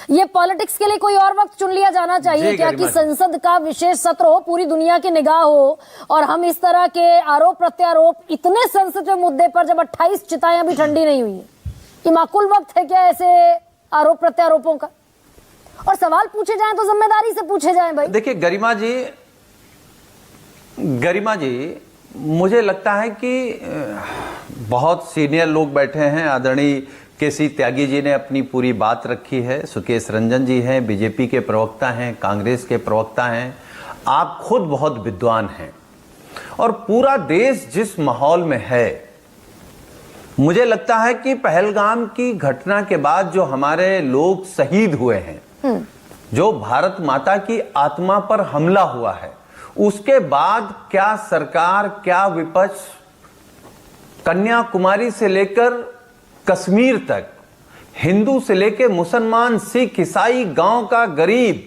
ये पॉलिटिक्स के लिए कोई और वक्त चुन लिया जाना चाहिए क्या कि संसद का विशेष सत्र हो, पूरी दुनिया की निगाह हो और हम इस तरह के आरोप प्रत्यारोप इतने सेंसिटिव मुद्दे पर, जब 28 चिताएं अभी ठंडी नहीं हुई है, ये माकूल वक्त है क्या ऐसे आरोप प्रत्यारोपों का? और सवाल पूछे जाएं तो जिम्मेदारी से पूछे जाएं भाई। देखिए गरिमा जी, मुझे लगता है कि बहुत सीनियर लोग बैठे हैं। आदरणीय केसी त्यागी जी ने अपनी पूरी बात रखी है, सुकेश रंजन जी हैं, बीजेपी के प्रवक्ता हैं, कांग्रेस के प्रवक्ता हैं, आप खुद बहुत विद्वान हैं और पूरा देश जिस माहौल में है, मुझे लगता है कि पहलगाम की घटना के बाद जो हमारे लोग शहीद हुए हैं, जो भारत माता की आत्मा पर हमला हुआ है, उसके बाद क्या सरकार, क्या विपक्ष, कन्याकुमारी से लेकर कश्मीर तक, हिंदू से लेकर मुसलमान, सिख, ईसाई, गांव का गरीब,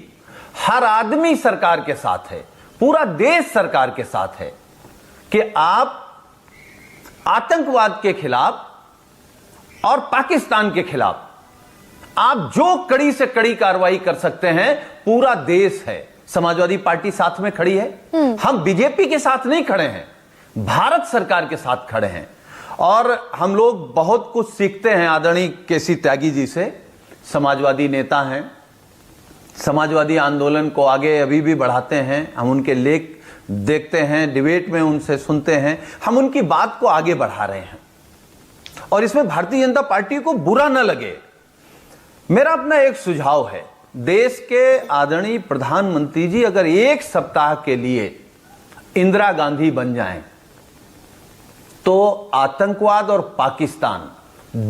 हर आदमी सरकार के साथ है, पूरा देश सरकार के साथ है कि आप आतंकवाद के खिलाफ और पाकिस्तान के खिलाफ आप जो कड़ी से कड़ी कार्रवाई कर सकते हैं, पूरा देश है। समाजवादी पार्टी साथ में खड़ी है, हम बीजेपी के साथ नहीं खड़े हैं, भारत सरकार के साथ खड़े हैं और हम लोग बहुत कुछ सीखते हैं आदरणीय केसी त्यागी जी से। समाजवादी नेता हैं, समाजवादी आंदोलन को आगे अभी भी बढ़ाते हैं, हम उनके लेख देखते हैं, डिबेट में उनसे सुनते हैं, हम उनकी बात को आगे बढ़ा रहे हैं और इसमें भारतीय जनता पार्टी को बुरा न लगे। मेरा अपना एक सुझाव है, देश के आदरणीय प्रधानमंत्री जी अगर एक सप्ताह के लिए इंदिरा गांधी बन जाएं तो आतंकवाद और पाकिस्तान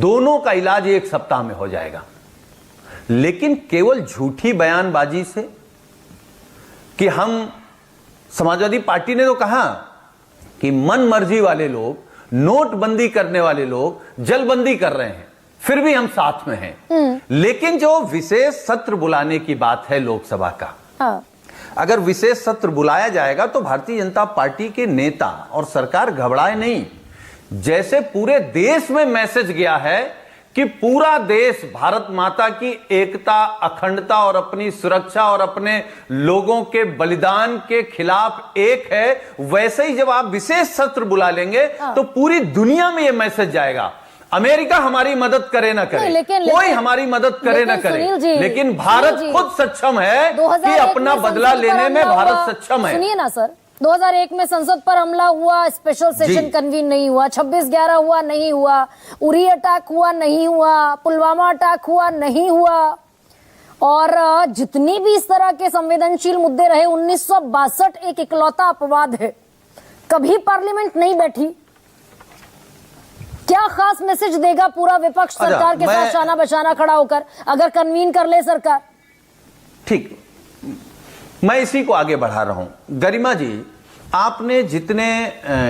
दोनों का इलाज एक सप्ताह में हो जाएगा। लेकिन केवल झूठी बयानबाजी से कि हम, समाजवादी पार्टी ने तो कहा कि मन मर्जी वाले लोग, नोटबंदी करने वाले लोग जलबंदी कर रहे हैं, फिर भी हम साथ में हैं। लेकिन जो विशेष सत्र बुलाने की बात है लोकसभा का, अगर विशेष सत्र बुलाया जाएगा तो भारतीय जनता पार्टी के नेता और सरकार घबराए नहीं। जैसे पूरे देश में मैसेज गया है कि पूरा देश भारत माता की एकता, अखंडता और अपनी सुरक्षा और अपने लोगों के बलिदान के खिलाफ एक है, वैसे ही जब आप विशेष सत्र बुला लेंगे तो पूरी दुनिया में यह मैसेज जाएगा, अमेरिका हमारी मदद करे ना करे, कोई हमारी मदद करे ना करे, लेकिन भारत खुद सक्षम है कि अपना बदला लेने में भारत सक्षम है। सुनिए ना सर, 2001 में संसद पर हमला हुआ, स्पेशल सेशन कन्वीन नहीं हुआ, 26/11 हुआ नहीं हुआ, उरी अटैक हुआ नहीं हुआ, पुलवामा अटैक हुआ नहीं हुआ, और जितनी भी इस तरह के संवेदनशील मुद्दे रहे, 1962 एक इकलौता अपवाद है, कभी पार्लियामेंट नहीं बैठी। क्या खास मैसेज देगा पूरा विपक्ष सरकार के साथ शाना बशाना खड़ा होकर अगर कन्वीन कर ले सरकार? ठीक, मैं इसी को आगे बढ़ा रहा हूं। गरिमा जी, आपने जितने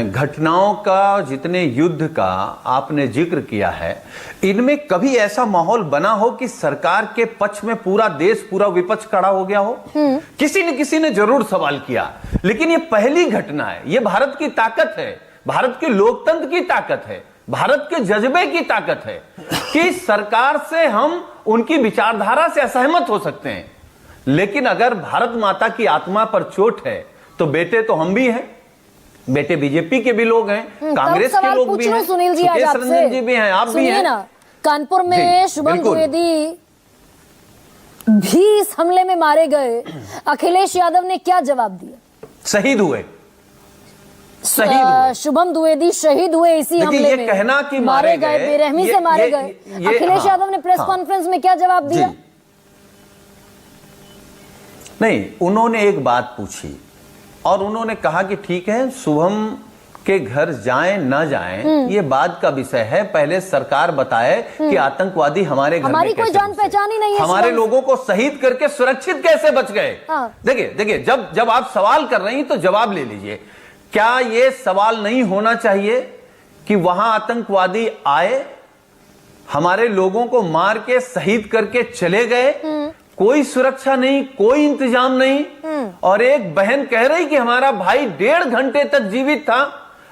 घटनाओं का, जितने युद्ध का आपने जिक्र किया है, इनमें कभी ऐसा माहौल बना हो कि सरकार के पक्ष में पूरा देश, पूरा विपक्ष खड़ा हो गया हो? किसी न किसी ने जरूर सवाल किया, लेकिन यह पहली घटना है। यह भारत की ताकत है, भारत के लोकतंत्र की ताकत है, भारत के जज्बे की ताकत है कि सरकार से हम उनकी विचारधारा से असहमत हो सकते हैं, लेकिन अगर भारत माता की आत्मा पर चोट है तो बेटे तो हम भी हैं, बेटे बीजेपी के भी लोग हैं, कांग्रेस के लोग भी हैं, सुनील जी, सुकेश रंजन जी भी हैं, आप भी हैं। कानपुर में शुभम द्विवेदी भी इस हमले में मारे गए, अखिलेश यादव ने क्या जवाब दिया? शहीद हुए, शुभम द्विवेदी शहीद हुए इसी हमले में, कहना कि मारे गए, बेरहमी से मारे गए। अखिलेश यादव ने प्रेस कॉन्फ्रेंस में क्या जवाब दिया? नहीं, उन्होंने एक बात पूछी और उन्होंने कहा कि ठीक है, शुभम के घर जाएं ना जाएं ये बात का विषय है, पहले सरकार बताए कि आतंकवादी हमारे घर में कोई जान पहचान ही नहीं है, हमारे लोगों को शहीद करके सुरक्षित कैसे बच गए। देखिए जब आप सवाल कर रही हैं तो जवाब ले लीजिए। क्या यह सवाल नहीं होना चाहिए कि वहां आतंकवादी आए, हमारे लोगों को मार के शहीद करके चले गए, कोई सुरक्षा नहीं, कोई इंतजाम नहीं, और एक बहन कह रही कि हमारा भाई 1.5 घंटे तक जीवित था।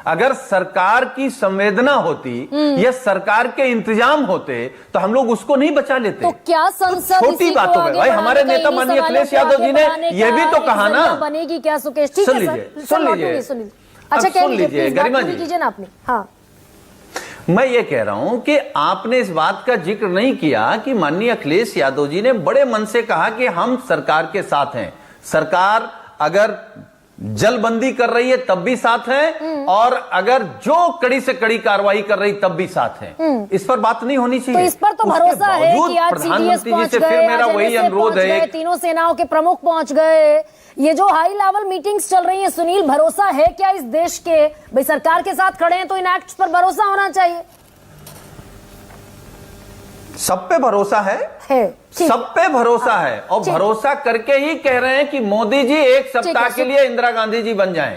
अगर सरकार की संवेदना होती या सरकार के इंतजाम होते तो हम लोग उसको नहीं बचा लेते। तो क्या संसद छोटी इसी को बातों में आगे भाई हमारे बढ़ाने का नेता इन्हीं माननीय सवालों अखिलेश को यादव आगे जी ने बढ़ाने यह भी का तो एक कहा ना। जरिया बनेगी क्या सुकेश? ठीक सुन है लीजिए, सर, सुन लौटूंगी, लीजिए। सुन लीजिए। अब अच्छा कह सुन लीजिए, लीजिए, प्लीज बात गरिमा पूरी जी। कीजिए ना आपने। हाँ, मैं ये कह रहा हूं कि आपने इस बात का जिक्र नहीं किया कि माननीय अखिलेश यादव जी ने बड़े मन से कहा कि हम सरकार के साथ हैं। सरकार अगर जलबंदी कर रही है तब भी साथ हैं, और अगर जो कड़ी से कड़ी कार्रवाई कर रही तब भी साथ हैं। इस पर बात नहीं होनी चाहिए। तो इस पर तो उसके भरोसा है बावजूद कि आज सीडीएस प्रधानमंत्री जी पहुंच से गए, फिर मेरा आज वही NSA अनुरोध पहुंच है। गए, तीनों सेनाओं के प्रमुख पहुंच गए, ये जो हाई लेवल मीटिंग्स चल रही है, सुनील भरोसा है क्या इस देश के? भाई सरकार के साथ खड़े हैं तो इन एक्ट्स पर भरोसा होना चाहिए। सब पे भरोसा है, ठीक। सब पे भरोसा है, और ठीक। भरोसा करके ही कह रहे हैं कि मोदी जी एक सप्ताह है, के लिए इंदिरा गांधी जी बन जाएं।